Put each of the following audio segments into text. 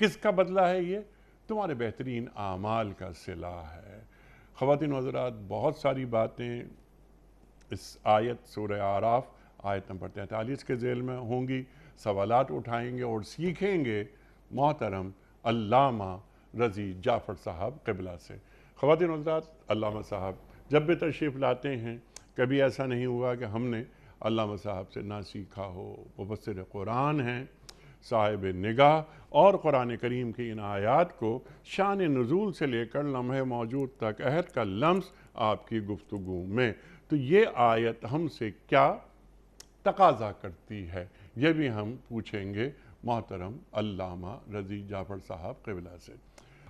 کس کا بدلہ ہے یہ؟ تمہارے بہترین اعمال کا صلہ ہے۔ خواتین و حضرات، بہت ساری باتیں اس آیت سورہ اعراف آیت نمبر 43 کے ذیل میں ہوں گی، سوالات اٹھائیں گے اور سیکھیں گے محترم علامہ رضی جعفر صاحب قبلہ سے۔ خواتین و حضرات، علامہ صاحب جب بھی تشریف لاتے ہیں کبھی ایسا نہیں ہوا کہ ہم نے علامہ صاحب سے نہ سیکھا ہو۔ مفسر قرآن ہیں، صاحب نگاہ، اور قرآن کریم کی ان آیات کو شان نزول سے لے کر لمحہ موجود تک عہد کا لمس آپ کی گفتگو میں۔ تو یہ آیت ہم سے کیا تقاضا کرتی ہے، یہ بھی ہم پوچھیں گے محترم علامہ رضی جعفر صاحب قبلہ سے۔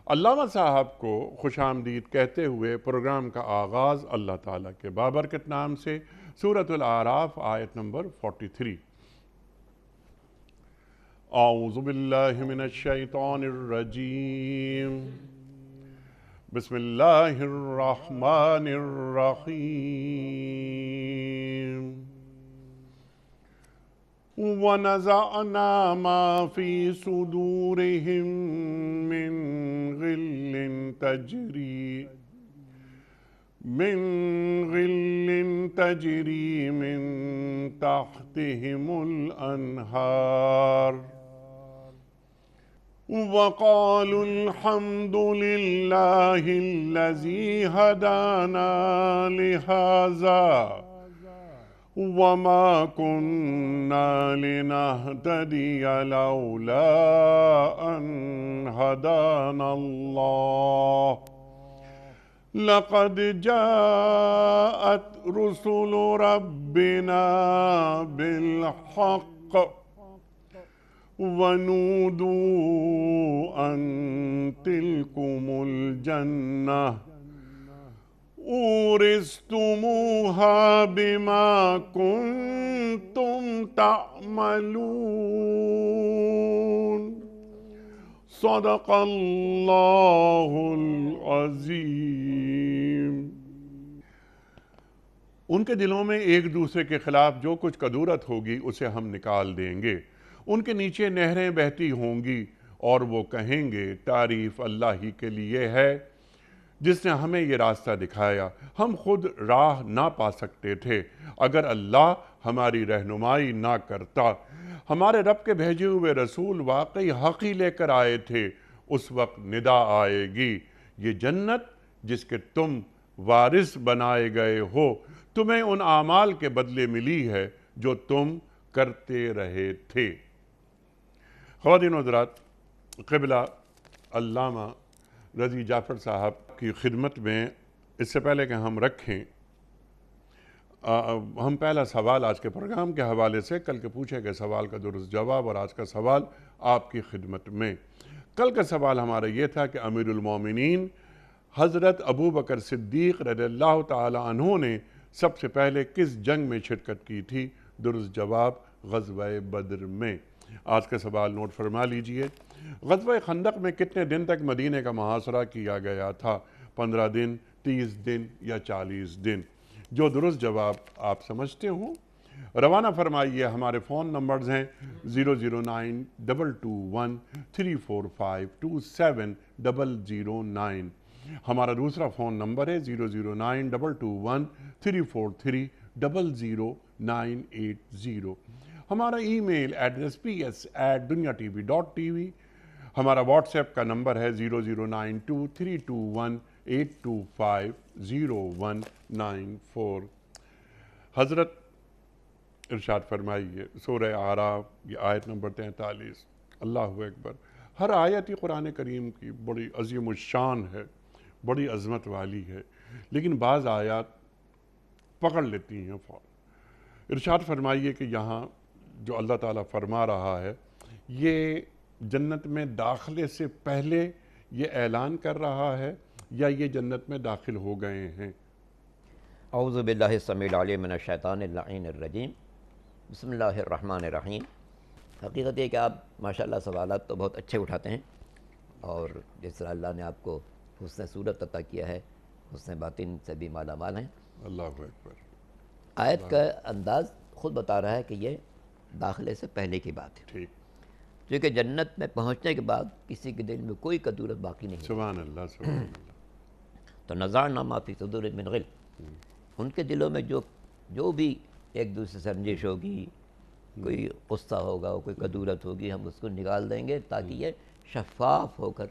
علامہ صاحب کو خوش آمدید کہتے ہوئے پروگرام کا آغاز اللہ تعالیٰ کے بابرکت نام سے، سورۃ الاعراف آیت نمبر 43۔ اعوذ باللہ من الشیطان الرجیم، بسم اللہ الرحمن الرحیم۔ وَنَزَعْنَا مَا فِي صُدُورِهِم مِّن غِلٍّ تَجْرِي مِن تَحْتِهِمُ الْأَنْهَارُ وَقَالُوا الْحَمْدُ لِلَّهِ الَّذِي هَدَانَا لِهَٰذَا وَمَا كُنَّا لِنَهْتَدِيَ لَوْلَا أَنْ هَدَانَا اللَّهُ لَقَدْ جَاءَتْ رُسُلُ رَبِّنَا بِالْحَقِّ وَنُودُوا أَن تِلْكُمُ الْجَنَّةُ أُورِثْتُمُوهَا بِمَا كُنتُمْ تَعْمَلُونَ صدق اللہ العظیم۔ ان کے دلوں میں ایک دوسرے کے خلاف جو کچھ کدورت ہوگی اسے ہم نکال دیں گے، ان کے نیچے نہریں بہتی ہوں گی اور وہ کہیں گے تعریف اللہ ہی کے لیے ہے جس نے ہمیں یہ راستہ دکھایا، ہم خود راہ نہ پا سکتے تھے اگر اللہ ہماری رہنمائی نہ کرتا۔ ہمارے رب کے بھیجے ہوئے رسول واقعی حق ہی لے کر آئے تھے، اس وقت ندا آئے گی، یہ جنت جس کے تم وارث بنائے گئے ہو تمہیں ان اعمال کے بدلے ملی ہے جو تم کرتے رہے تھے۔ خواتین و حضرات، قبلہ علامہ رضی جعفر صاحب کی خدمت میں اس سے پہلے کہ ہم رکھیں، ہم پہلا سوال آج کے پروگرام کے حوالے سے کل کے پوچھے گئے سوال کا درست جواب اور آج کا سوال آپ کی خدمت میں۔ کل کا سوال ہمارا یہ تھا کہ امیر المومنین حضرت ابو بکر صدیق رضی اللہ تعالی عنہ نے سب سے پہلے کس جنگ میں شرکت کی تھی؟ درست جواب غزوہ بدر میں۔ آج کا سوال نوٹ فرما لیجئے۔ غزوہ خندق میں کتنے دن تک مدینہ کا محاصرہ کیا گیا تھا؟ 15 دن، 30 دن یا 40 دن؟ جو درست جواب آپ سمجھتے ہوں روانہ فرمائیے۔ ہمارے فون نمبرز ہیں 009221345270009۔ ہمارا دوسرا فون نمبر ہے 0092213450980۔ ہمارا ای میل ایڈریس ps@dunyatv.tv۔ ہمارا واٹس ایپ کا نمبر ہے 009232182509194۔ حضرت ارشاد فرمائیے، سورہ اعراف یہ آیت نمبر 43۔ اللہ اکبر۔ ہر آیت ہی قرآن کریم کی بڑی عظیم الشان ہے، بڑی عظمت والی ہے، لیکن بعض آیات پکڑ لیتی ہیں فوراً۔ ارشاد فرمائیے کہ یہاں جو اللہ تعالیٰ فرما رہا ہے یہ جنت میں داخلے سے پہلے یہ اعلان کر رہا ہے یا یہ جنت میں داخل ہو گئے ہیں؟ اعوذ باللہ السمیع العلیم من الشیطان اللعین الرجیم، بسم اللہ الرحمن الرحیم۔ حقیقت یہ کہ آپ ماشاءاللہ سوالات تو بہت اچھے اٹھاتے ہیں، اور جس طرح اللہ نے آپ کو حسن صورت عطا کیا ہے، حسن باطن سے بھی مالا مال ہیں۔ اللہ اکبر۔ آیت کا انداز خود بتا رہا ہے کہ یہ داخلے سے پہلے کی بات ہے۔ ٹھیک۔ کیونکہ جنت میں پہنچنے کے بعد کسی کے دل میں کوئی کدورت باقی نہیں ہے۔ سبحان اللہ سبحان اللہ۔ تو نزعنا ما فی صدور من غل، ان کے دلوں میں جو بھی ایک دوسرے سے رنجش ہوگی، کوئی غصہ ہوگا، کوئی کدورت ہوگی، ہم اس کو نکال دیں گے تاکہ یہ شفاف ہو کر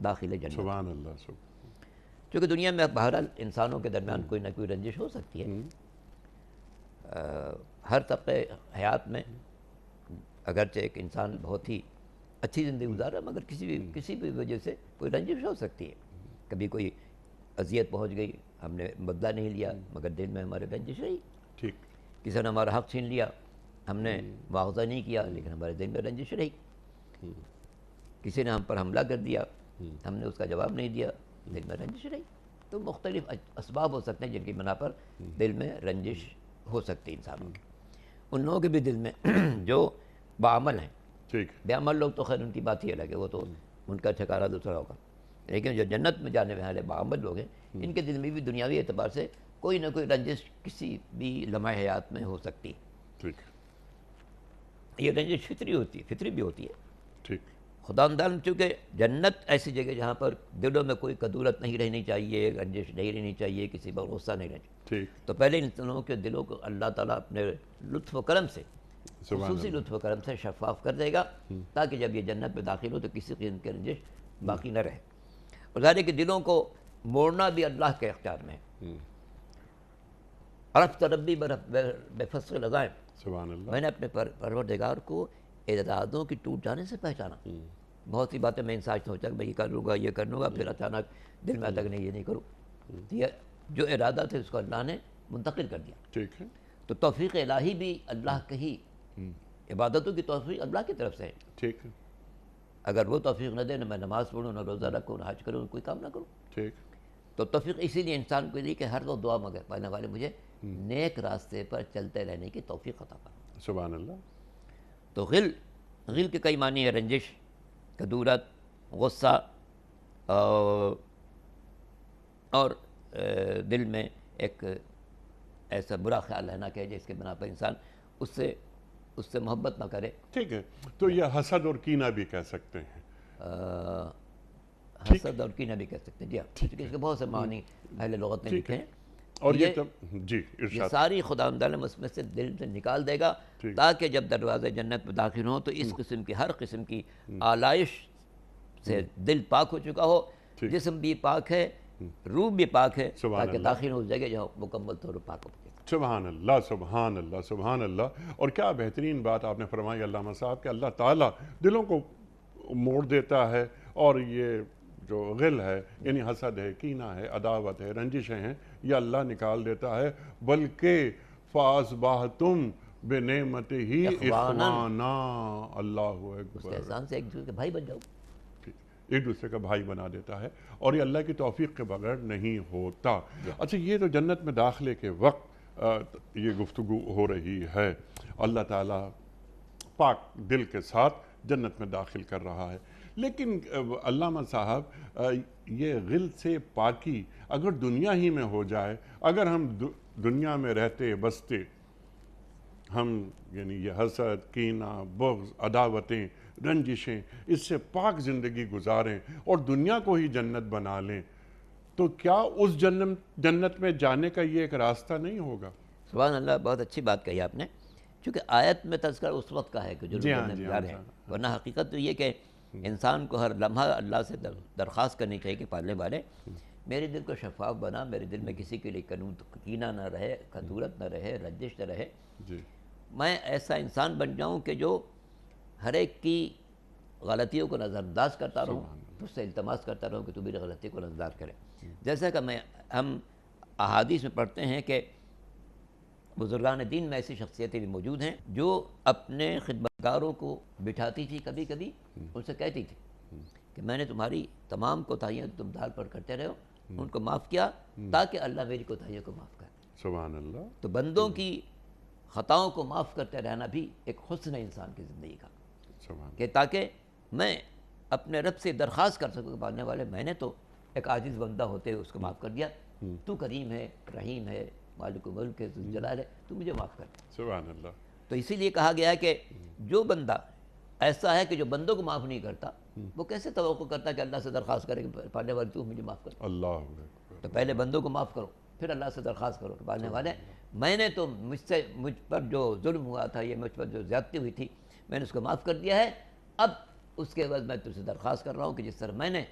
داخل جنت۔ سبحان اللہ سبحان چونکہ دنیا میں بہرحال انسانوں کے درمیان کوئی نہ کوئی رنجش ہو سکتی ہے، ہر طبقے حیات میں، اگرچہ ایک انسان بہت ہی اچھی زندگی گزار رہا ہے مگر کسی بھی وجہ سے کوئی رنجش ہو سکتی ہے۔ کبھی کوئی اذیت پہنچ گئی، ہم نے بدلہ نہیں لیا مگر دل میں ہمارے رنجش رہی، ٹھیک۔ کسی نے ہمارا حق چھین لیا، ہم نے مواخذہ نہیں کیا لیکن ہمارے دل میں رنجش رہی، کسی نے ہم پر حملہ کر دیا، ہم نے اس کا جواب نہیں دیا، دل میں رنجش رہی۔ تو مختلف اسباب ہو سکتے ہیں جن کی بنا پر دل میں رنجش ہو سکتی انسانوں کے۔ ان لوگوں کے بھی دل میں جو باعمل ہیں، ٹھیک۔ بے عمل لوگ تو خیر ان کی بات ہی الگ ہے، وہ تو ان کا ٹھکانہ دوسرا ہوگا، لیکن جو جنت میں جانے والے باعمل لوگ ہیں ان کے دل میں بھی دنیاوی اعتبار سے کوئی نہ کوئی رنجش کسی بھی لمحہ حیات میں ہو سکتی ہے۔ ٹھیک یہ رنجش فطری بھی ہوتی ہے۔ ٹھیک۔ خداوند چونکہ جنت ایسی جگہ جہاں پر دلوں میں کوئی کدورت نہیں رہنی چاہیے، رنجش نہیں رہنی چاہیے، کسی پر غصہ نہیں رہنا چاہیے، ٹھیک۔ تو پہلے ان لوگوں کے دلوں کو اللہ تعالیٰ اپنے لطف و کرم سے، سبحان خصوصی لطف و کرم سے شفاف کر دے گا تاکہ جب یہ جنت میں داخل ہو تو کسی قسم کے رنجش باقی نہ رہے۔ اور ظاہر ہے کہ دلوں کو موڑنا بھی اللہ کے اختیار میں ہے۔ عرفت ربی بفصل العزائم، سبحان اللہ۔ میں نے اپنے پروردگار کو اعدادوں کی ٹوٹ جانے سے پہچانا۔ بہت سی باتیں میں انسان سوچا کہ میں یہ کر لوں گا، یہ کر لوں گا، پھر اچانک دل میں آتا کہ نہیں یہ نہیں کروں، یہ جو ارادہ تھے اس کو اللہ نے منتقل کر دیا۔ ٹھیک ہے۔ تو توفیق الہی بھی اللہ کی ہی، عبادتوں کی توفیق اللہ کی طرف سے ہے۔ ٹھیک ہے۔ اگر وہ توفیق نہ دے، نہ میں نماز پڑھوں، نہ روزہ رکھوں، نہ حج کروں، کوئی کام نہ کروں۔ ٹھیک۔ تو توفیق اسی لیے انسان کو دی کہ ہر وقت دعا مانگنے والے مجھے نیک راستے پر چلتے رہنے کی توفیق عطا فرما۔ سبحان اللہ۔ تو غل کے کئی معنی ہے، رنجش، کدورت، غصہ، اور دل میں ایک ایسا برا خیال رہنا کہ جس کے بنا پر انسان اس سے محبت نہ کرے۔ ٹھیک ہے، تو یہ حسد اور کینہ بھی کہہ سکتے ہیں۔ حسد اور کینہ بھی کہہ سکتے ہیں، جی ہاں، کیونکہ اس کے بہت سے معنی اہل لغت نے لکھے ہیں۔ اور یہ جی یہ ارشاد۔ ساری خداوند تعالیٰ اس میں سے دل سے نکال دے گا تاکہ جب دروازے جنت میں داخل ہوں تو اس قسم کی ہر قسم کی آلائش سے دل پاک ہو چکا ہو، جسم بھی پاک ہے، روح بھی پاک ہے، تاکہ داخل ہو جائے جہاں مکمل طور پر پاک ہو جائے۔ سبحان اللہ سبحان اللہ سبحان اللہ۔ اور کیا بہترین بات آپ نے فرمائی علامہ صاحب کہ اللہ تعالیٰ دلوں کو موڑ دیتا ہے، اور یہ جو غل ہے یعنی حسد ہے، کینہ ہے، عداوت ہے، رنجشیں ہیں، یہ اللہ نکال دیتا ہے، بلکہ فَأَصْبَحْتُمْ بِنِعْمَتِهِ إِخْوَانًا۔ اللہ اس اکبر۔ کے احسان سے ایک دوسرے کے بھائی بن جاؤ۔ ایک دوسرے کا بھائی بنا دیتا ہے، اور یہ اللہ کی توفیق کے بغیر نہیں ہوتا۔ اچھا، یہ تو جنت میں داخلے کے وقت یہ گفتگو ہو رہی ہے، اللہ تعالیٰ پاک دل کے ساتھ جنت میں داخل کر رہا ہے، لیکن علامہ صاحب یہ غل سے پاکی اگر دنیا ہی میں ہو جائے، اگر ہم دنیا میں رہتے بستے ہم یعنی یہ حسد، کینہ، بغض، عداوتیں، رنجشیں، اس سے پاک زندگی گزاریں اور دنیا کو ہی جنت بنا لیں، تو کیا اس جنت میں جانے کا یہ ایک راستہ نہیں ہوگا؟ سبحان اللہ، بہت اچھی بات کہی آپ نے، چونکہ آیت میں تذکر اس وقت کا ہے کہ جو لوگ جنت جا رہے ہیں، ورنہ حقیقت تو یہ کہ انسان کو ہر لمحہ اللہ سے درخواست کرنی چاہیے کہ پالنے والے میرے دل کو شفاف بنا، میرے دل میں کسی کے لیے کینہ نہ رہے، کدورت نہ رہے، رنجش نہ رہے، میں ایسا انسان بن جاؤں کہ جو ہر ایک کی غلطیوں کو نظر انداز کرتا رہوں، اس سے التماس کرتا رہوں کہ تو میری غلطی کو نظر انداز کرے۔ جیسا کہ ہم احادیث میں پڑھتے ہیں کہ بزرگان دین میں ایسی شخصیتیں بھی موجود ہیں جو اپنے خدمتگاروں کو بٹھاتی تھی، کبھی کبھی ان سے کہتی تھی کہ میں نے تمہاری تمام کوتاہیاں تم دال پر کرتے رہے ہو ان کو معاف کیا تاکہ اللہ میری کوتاہیوں کو معاف کرے۔ سبحان اللہ۔ تو بندوں کی خطاؤں کو معاف کرتے رہنا بھی ایک حسن ہے انسان کی زندگی کا، کہ تاکہ میں اپنے رب سے درخواست کر سکوں کہ پالنے والے میں نے تو ایک عاجز بندہ ہوتے اس کو معاف کر دیا، تو کریم ہے، رحیم ہے، مالک ملک ہے، ذوالجلال ہے، تو مجھے معاف کر دے۔ سبحان اللہ۔ تو اسی لیے کہا گیا ہے کہ جو بندہ ایسا ہے کہ جو بندوں کو معاف نہیں کرتا وہ کیسے توقع کرتا کہ اللہ سے درخواست کرے کہ پالنے والے تو مجھے معاف کر. اللہ اکبر. تو پہلے بندوں کو معاف کرو پھر اللہ سے درخواست کرو کہ پالنے والے میں نے تو مجھ پر جو ظلم ہوا تھا یہ مجھ پر جو زیادتی ہوئی تھی میں نے اس کو معاف کر دیا ہے. اب اس کے بعد میں تجھ سے درخواست کر رہا ہوں کہ جس طرح میں نے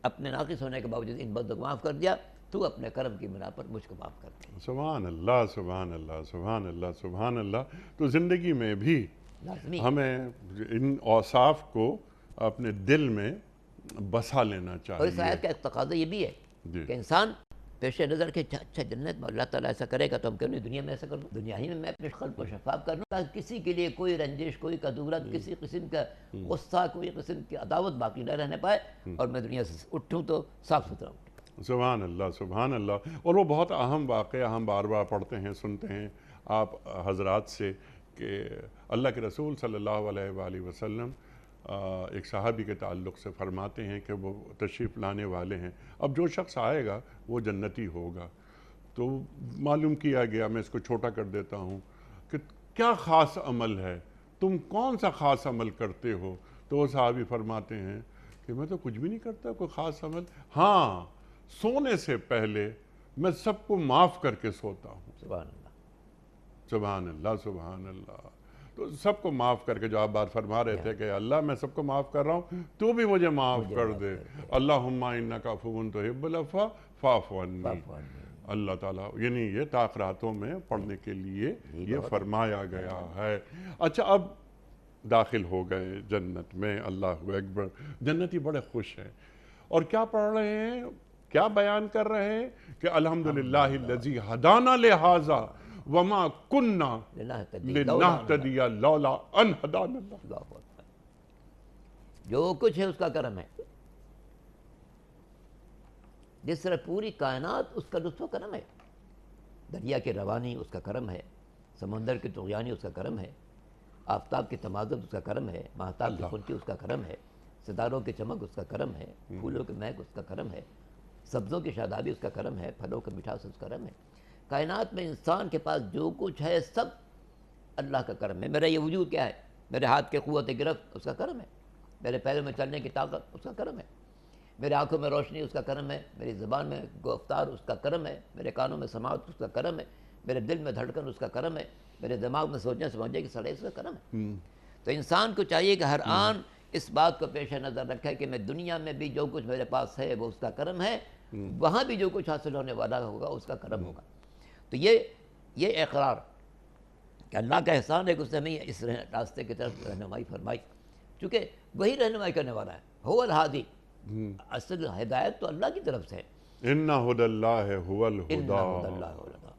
اپنے ناقص ہونے کے باوجود ان بندوں کو معاف کر دیا تو اپنے کرم کی بنا پر مجھ کو معاف کر دے. سبحان اللہ سبحان اللہ سبحان اللہ سبحان اللہ. تو زندگی میں بھی لازمی ہمیں ان اوصاف کو اپنے دل میں بسا لینا اور اس چاہیے. آیت کا ایک تقاضا یہ بھی ہے جی کہ انسان پیش نظر کے اچھا جنت میں اللہ تعالیٰ ایسا کرے گا تو ہم کیوں نہیں دنیا میں ایسا کر دوں. دنیا ہی میں اپنے خلق کو شفاف کر لوں تاکہ کسی کے لیے کوئی رنجش کوئی کدورت کسی قسم کا غصہ کوئی قسم کی عداوت باقی نہ رہنے پائے اور میں دنیا سے اٹھوں تو صاف ستھرا اٹھوں. سبحان اللہ سبحان اللہ. اور وہ بہت اہم واقعہ ہم بار بار پڑھتے ہیں سنتے ہیں آپ حضرات سے کہ اللہ کے رسول صلی اللہ علیہ وآلہ وسلم ایک صحابی کے تعلق سے فرماتے ہیں کہ وہ تشریف لانے والے ہیں. اب جو شخص آئے گا وہ جنتی ہوگا. تو معلوم کیا گیا, میں اس کو چھوٹا کر دیتا ہوں, کہ کیا خاص عمل ہے, تم کون سا خاص عمل کرتے ہو؟ تو وہ صحابی فرماتے ہیں کہ میں تو کچھ بھی نہیں کرتا کوئی خاص عمل, ہاں سونے سے پہلے میں سب کو معاف کر کے سوتا ہوں. سبحان اللہ سبحان اللہ سبحان اللہ. تو سب کو معاف کر کے, جو آپ بات فرما رہے تھے کہ اللہ میں سب کو معاف کر رہا ہوں تو بھی مجھے معاف کر دے. اللہم انک عفو تحب العفو فاعف عنی. اللہ تعالیٰ یعنی یہ تاخراتوں میں پڑھنے کے لیے یہ فرمایا گیا ہے. اچھا اب داخل ہو گئے جنت میں, اللہ اکبر. جنتی بڑے خوش ہیں اور کیا پڑھ رہے ہیں, کیا بیان کر رہے ہیں کہ الحمدللہ الذی ہدانا لہذا وما کننا لنہتدی لولا ان ہدانا اللہ. جو کچھ ہے اس کا کرم ہے. جس طرح پوری کائنات اس کا لطف و کرم ہے. دریا کی روانی اس کا کرم ہے, سمندر کی طغیانی اس کا کرم ہے, آفتاب کی تمازت اس کا کرم ہے, ماہتاب کی خنکی اس کا کرم ہے, ستاروں کی چمک اس کا کرم ہے, پھولوں کی مہک اس کا کرم ہے, سبزوں کی شادابی اس کا کرم ہے, پھلوں کی مٹھاس اس کا کرم ہے. کائنات میں انسان کے پاس جو کچھ ہے سب اللہ کا کرم ہے. میرا یہ وجود کیا ہے, میرے ہاتھ کے قوت گرفت اس کا کرم ہے, میرے پیروں میں چلنے کی طاقت اس کا کرم ہے, میرے آنکھوں میں روشنی اس کا کرم ہے, میری زبان میں گفتار اس کا کرم ہے, میرے کانوں میں سماعت اس کا کرم ہے, میرے دل میں دھڑکن اس کا کرم ہے, میرے دماغ میں سوچنے سمجھنے کی صلاحیت اس کا کرم ہے. تو انسان کو چاہیے کہ ہر آن اس بات کو پیش نظر رکھے کہ میں دنیا میں بھی جو کچھ میرے پاس ہے وہ اس کا کرم ہے, وہاں بھی جو کچھ حاصل ہونے والا ہوگا اس کا کرم ہوگا. تو یہ اقرار کہ اللہ کا احسان ہے کہ اس نے ہمیں اس راستے کی طرف رہنمائی فرمائی, چونکہ وہی رہنمائی کرنے والا ہے. هو الہادی, اصل ہدایت تو اللہ کی طرف سے ہے. ان ھدی اللہ ھو الھدی.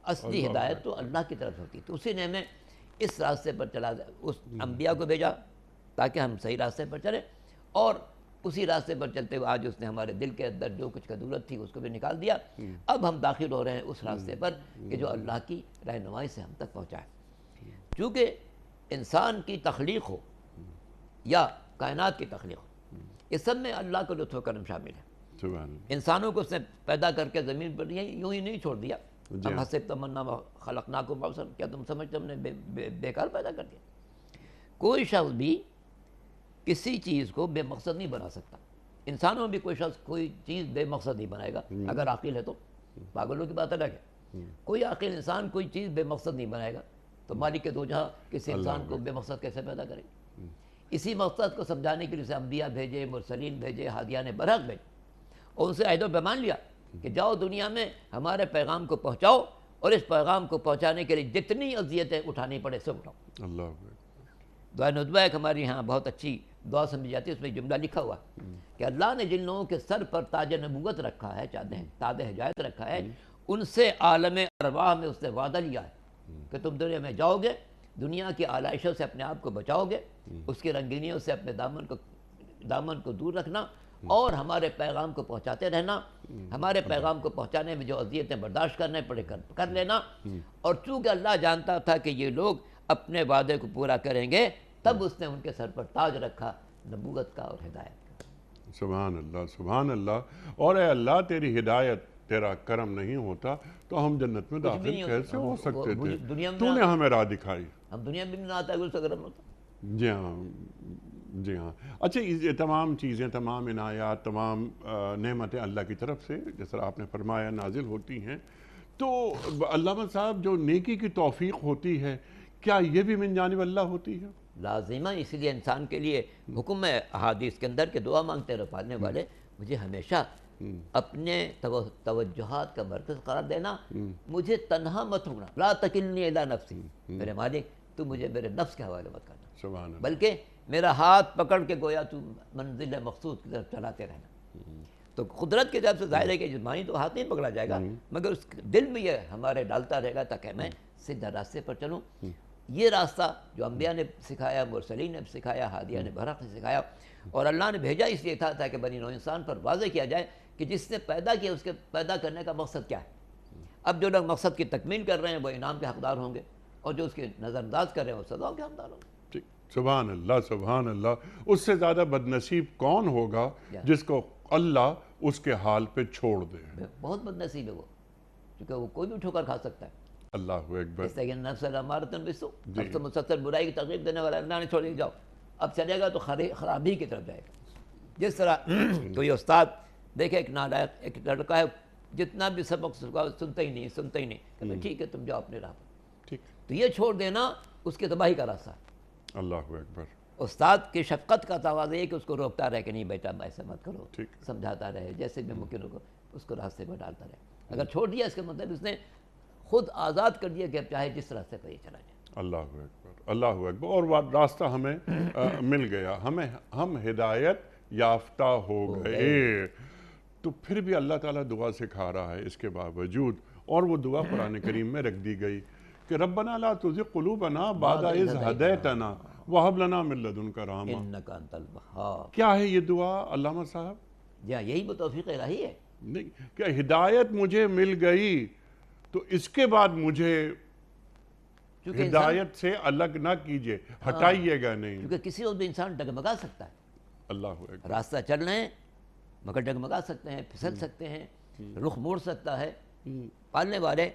اصلی ہدایت تو اللہ کی طرف ہوتی. تو اسی نے ہمیں اس راستے پر چلا دیا, اس انبیاء کو بھیجا تاکہ ہم صحیح راستے پر چلیں, اور اسی راستے پر چلتے ہوئے آج اس نے ہمارے دل کے اندر جو کچھ ضرورت تھی اس کو بھی نکال دیا. اب ہم داخل ہو رہے ہیں اس راستے پر کہ جو اللہ کی رہنمائی سے ہم تک پہنچائے. چونکہ انسان کی تخلیق ہو یا کائنات کی تخلیق ہو, اس سب میں اللہ کا لطف و کرم شامل ہے. انسانوں کو اس نے پیدا کر کے زمین پر یوں ہی نہیں چھوڑ دیا. ہم حسب تمنا خلقناکم عبثا, کیا تم سمجھتے ہم نے بیکار پیدا کر دیا؟ کوئی شخص بھی کسی چیز کو بے مقصد نہیں بنا سکتا. انسانوں میں بھی کوئی شخص کوئی چیز بے مقصد نہیں بنائے گا, اگر عاقل ہے تو. پاگلوں کی بات الگ ہے. کوئی عاقل انسان کوئی چیز بے مقصد نہیں بنائے گا, تو مالک کے دو جہاں کسی انسان کو بے مقصد کیسے پیدا کرے؟ اسی مقصد کو سمجھانے کے لیے انبیاء بھیجے, مرسلین بھیجے, ہادیان برحق بھیجے, اور ان سے عہد و پیمان لیا کہ جاؤ دنیا میں ہمارے پیغام کو پہنچاؤ, اور اس پیغام کو پہنچانے کے لیے جتنی اذیتیں اٹھانی پڑے سب اٹھاؤ. اللہ دعائے ندوہ ایک ہماری یہاں بہت اچھی دعا سمجھی جاتی ہے, اس میں جملہ لکھا ہوا کہ اللہ نے جن لوگوں کے سر پر تاج نبوت رکھا ہے, تاج ہدایت رکھا ہے, ان سے عالم ارواح میں اس نے وعدہ لیا ہے کہ تم دنیا میں جاؤ گے, دنیا کی آلائشوں سے اپنے آپ کو بچاؤ گے, اس کی رنگینیوں سے اپنے دامن کو دور رکھنا, اور ہمارے پیغام کو پہنچاتے رہنا. ہمارے پیغام کو پہنچانے میں جو اذیتیں برداشت کرنے پڑے کر لینا. اور چونکہ اللہ جانتا تھا کہ یہ لوگ اپنے وعدے کو پورا کریں گے, تب اس نے ان کے سر پر تاج رکھا نبوت کا اور ہدایت کا. سبحان اللہ سبحان اللہ. اور اے اللہ تیری ہدایت تیرا کرم نہیں ہوتا تو ہم جنت میں داخل کیسے ہو سکتے تھے؟ تو نے ہمیں راہ دکھائی. ہم دنیا میں بھی نہ آتا ہے اس کا کرم ہوتا. جی ہاں، جی ہاں. اچھا، یہ تمام چیزیں، تمام عنایات، تمام نعمتیں اللہ کی طرف سے جس طرح آپ نے فرمایا نازل ہوتی ہیں. تو علامہ صاحب، جو نیکی کی توفیق ہوتی ہے، کیا یہ بھی من جانب اللہ ہوتی ہے؟ لازمہ. اسی لیے انسان کے لیے حکم ہے احادیث کے اندر کہ دعا مانگتے رہو پالنے والے مجھے ہمیشہ اپنے توجہات کا مرکز قرار دینا، مجھے تنہا مت رکھنا. لا تکلنی الی نفسی، میرے مالک تو مجھے میرے نفس کے حوالے مت کرنا، سبحان اللہ. بلکہ میرا ہاتھ پکڑ کے گویا تو منزل مقصود کی طرف چلاتے رہنا. تو قدرت کی طرف سے ظاہر ہے کہ جسمانی تو ہاتھ نہیں پکڑا جائے گا، مگر اس دل میں یہ ہمارے ڈالتا رہے گا تاکہ میں سیدھا راستے پر چلوں. یہ راستہ جو انبیاء نے سکھایا، مرسلین نے سکھایا، ہادیہ نے برحق نے سکھایا، اور اللہ نے بھیجا اس لیے تھا تاکہ بنی نوع انسان پر واضح کیا جائے کہ جس نے پیدا کیا اس کے پیدا کرنے کا مقصد کیا ہے. اب جو لوگ مقصد کی تکمیل کر رہے ہیں وہ انعام کے حقدار ہوں گے، اور جو اس کے نظر انداز کر رہے ہیں وہ سزا کے حقدار ہوں گے. سبحان اللہ، سبحان اللہ. اس سے زیادہ بدنصیب کون ہوگا جس کو اللہ اس کے حال پہ چھوڑ دے. بہت بد نصیب ہے وہ، کیونکہ وہ کوئی بھی ٹھوکر کھا سکتا ہے. اللہ اکبر. اس لیے نفس الامارۃ بالسوء، اب تو مسلسل برائی کی ترغیب دینے والا اللہ نے چھوڑ کے جاؤ، اب چلے گا تو خرابی کی طرف جائے گا. جس طرح کوئی استاد دیکھے ایک نالائق ایک لڑکا ہے، جتنا بھی سبق سنتا ہی نہیں، کہتے ٹھیک ہے تم جاؤ اپنے راہ پر. تو یہ چھوڑ دینا اس کی تباہی کا راستہ ہے. اللہ اکبر. استاد کی شفقت کا تقاضا یہ کہ اس کو روکتا رہے کہ نہیں بیٹا ایسا مت کرو، سمجھاتا رہے، جیسے بھی ممکن ہو اس کو راستے پر ڈالتا رہے. اگر چھوڑ دیا اس کا مطلب اس نے خود آزاد کر دیا کہ اب چاہے جس راستے پر یہ چلا جائے. اللہ اکبر، اللہ اکبر. اور وہ راستہ ہمیں مل گیا، ہم ہدایت یافتہ ہو گئے. تو پھر بھی اللہ تعالیٰ دعا سکھا رہا ہے اس کے باوجود، اور وہ دعا قرآن کریم میں رکھ دی گئی کہ ربنا لا تزغ قلوبنا بعد اذ ہدیتنا وہب لنا من لدنک رحمہ. انک انت الوہاب. کیا ہے یہ دعا علامہ صاحب؟ جی ہاں، یہی وہ توفیق الہی ہے. نہیں کہ ہدایت مجھے مل گئی تو اس کے بعد مجھے ہدایت سے الگ نہ کیجئے، ہٹائیے گا نہیں. کیونکہ کسی اور بھی انسان ڈگمگا سکتا ہے. اللہ اکبر. راستہ چل رہے ہیں مگر ڈگمگا سکتے ہیں، پھسل سکتے ہیں، رخ موڑ سکتا ہے. پالنے والے